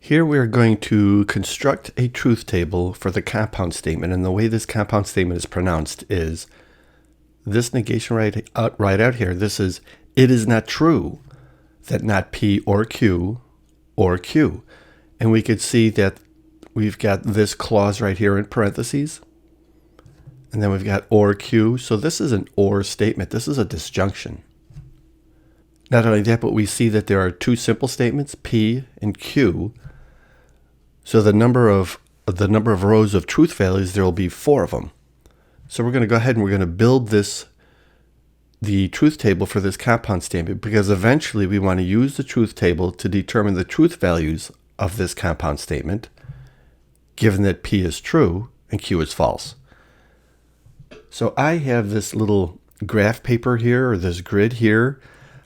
Here we are going to construct a truth table for the compound statement, and the way this compound statement is pronounced is this negation right out here. This is, it is not true that not P or Q, and we could see that we've got this clause right here in parentheses, and then we've got or Q. So this is an or statement. This is a disjunction. Not only that, but we see that there are two simple statements, P and Q. So the number of rows of truth values, there will be 4 of them. So we're going to go ahead and we're going to build the truth table for this compound statement, because eventually we want to use the truth table to determine the truth values of this compound statement, given that P is true and Q is false. So I have this little graph paper here, or this grid here.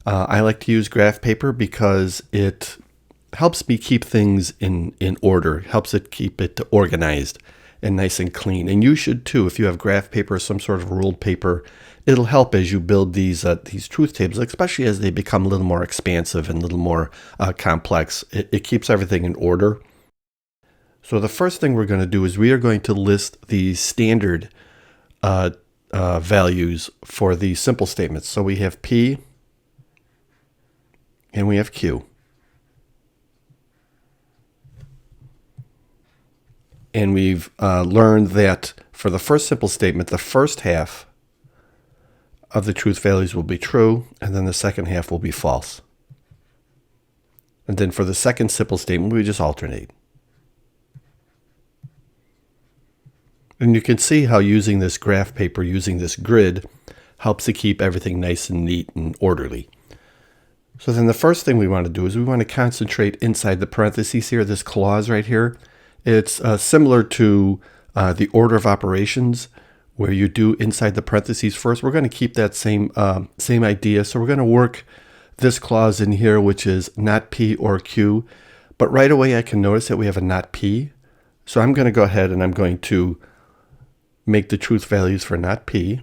I like to use graph paper because it helps me keep things in order, helps it keep it organized and nice and clean. And you should too. If you have graph paper or some sort of ruled paper, it'll help as you build these truth tables, especially as they become a little more expansive and a little more complex. It keeps everything in order. So the first thing we're going to do is we are going to list the standard values for the simple statements. So we have P and we have Q. And we've learned that for the first simple statement, the first half of the truth values will be true, and then the second half will be false. And then for the second simple statement, we just alternate. And you can see how using this graph paper, using this grid, helps to keep everything nice and neat and orderly. So then the first thing we want to do is we want to concentrate inside the parentheses here, this clause right here. It's similar to the order of operations, where you do inside the parentheses first. We're going to keep that same idea. So we're going to work this clause in here, which is not P or Q. But right away I can notice that we have a not P. So I'm going to go ahead and I'm going to make the truth values for not P.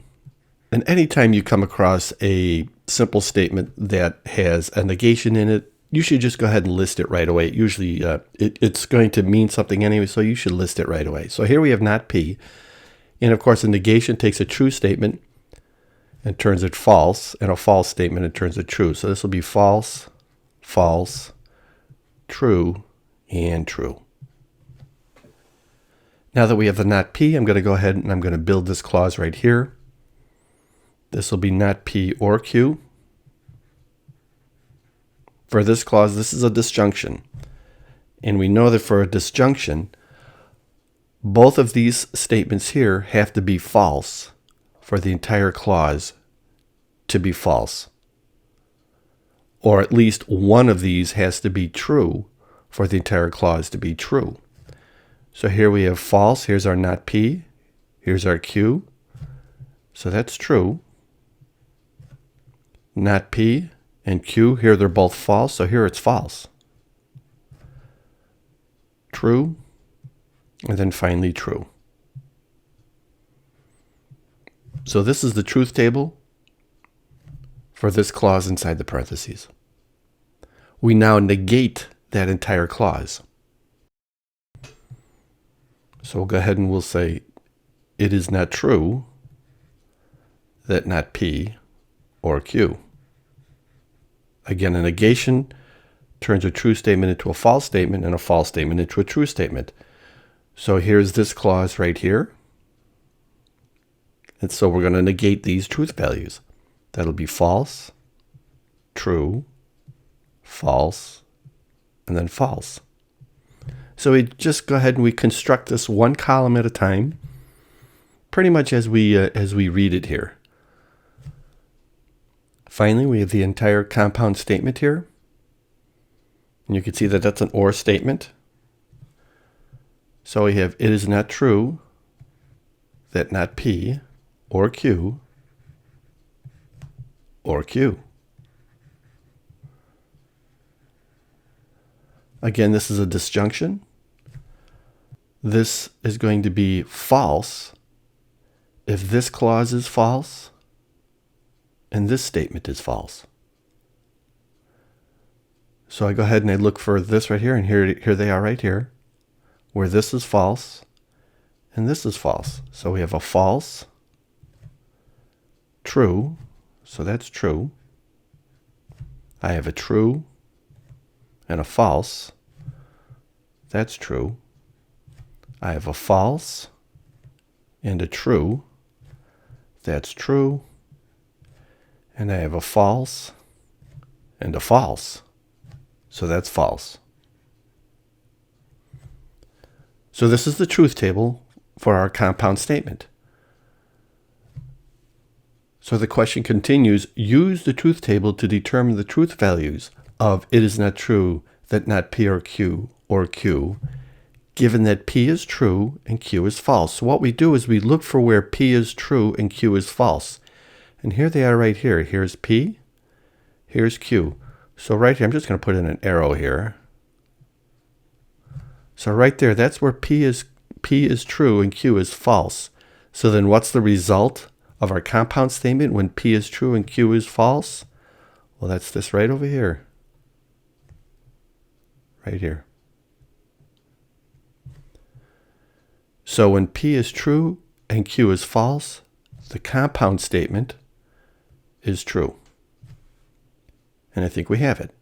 And anytime you come across a simple statement that has a negation in it, you should just go ahead and list it right away. Usually it's going to mean something anyway, so you should list it right away. So here we have not P. And of course, a negation takes a true statement and turns it false, and a false statement and turns it true. So this will be false, false, true, and true. Now that we have the not P, I'm going to go ahead and I'm going to build this clause right here. This will be not P or Q. For this clause, this is a disjunction. And we know that for a disjunction, both of these statements here have to be false for the entire clause to be false. Or at least one of these has to be true for the entire clause to be true. So here we have false. Here's our not P. Here's our Q. So that's true. Not P and Q, here they're both false, so here it's false. True, and then finally true. So this is the truth table for this clause inside the parentheses. We now negate that entire clause. So we'll go ahead and we'll say, it is not true that not P or Q. Again, a negation turns a true statement into a false statement, and a false statement into a true statement. So here's this clause right here. And so we're going to negate these truth values. That'll be false, true, false, and then false. So we just go ahead and we construct this one column at a time, pretty much as we read it here. Finally, we have the entire compound statement here. And you can see that that's an or statement. So we have, it is not true that not P or Q or Q. Again, this is a disjunction. This is going to be false if this clause is false and this statement is false. So I go ahead and I look for this right here, and here they are right here, where this is false and this is false. So we have a false, true, so that's true. I have a true and a false, that's true. I have a false and a true, that's true. And I have a false and a false, so that's false. So this is the truth table for our compound statement. So the question continues, use the truth table to determine the truth values of it is not true that not P or Q, given that P is true and Q is false. So what we do is we look for where P is true and Q is false. And here they are right here. Here's P, here's Q. So right here, I'm just going to put in an arrow here. So right there, that's where P is true and Q is false. So then what's the result of our compound statement when P is true and Q is false? Well, that's this right over here. Right here. So when P is true and Q is false, the compound statement is true. And I think we have it.